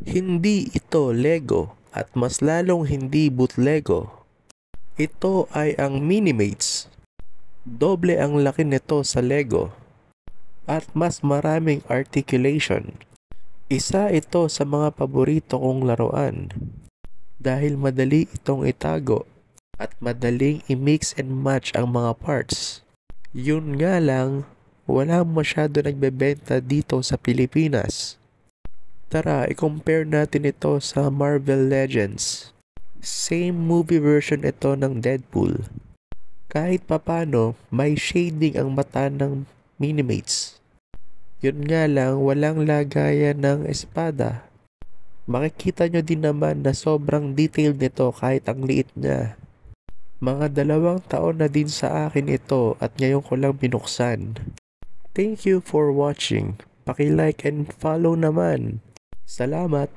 Hindi ito Lego at mas lalong hindi bootleggo. Ito ay ang Minimates. Doble ang laki nito sa Lego at mas maraming articulation. Isa ito sa mga paborito kong laruan dahil madali itong itago at madaling i-mix and match ang mga parts. Yun nga lang, wala masyado nagbebenta dito sa Pilipinas. Tara, i-compare natin ito sa Marvel Legends. Same movie version ito ng Deadpool. Kahit papano, may shading ang mata ng Minimates. Yun nga lang, walang lagayan ng espada. Makikita nyo din naman na sobrang detailed nito kahit ang liit niya. Mga 2 taon na din sa akin ito at ngayon ko lang binuksan. Thank you for watching. Paki-like and follow naman. Salamat!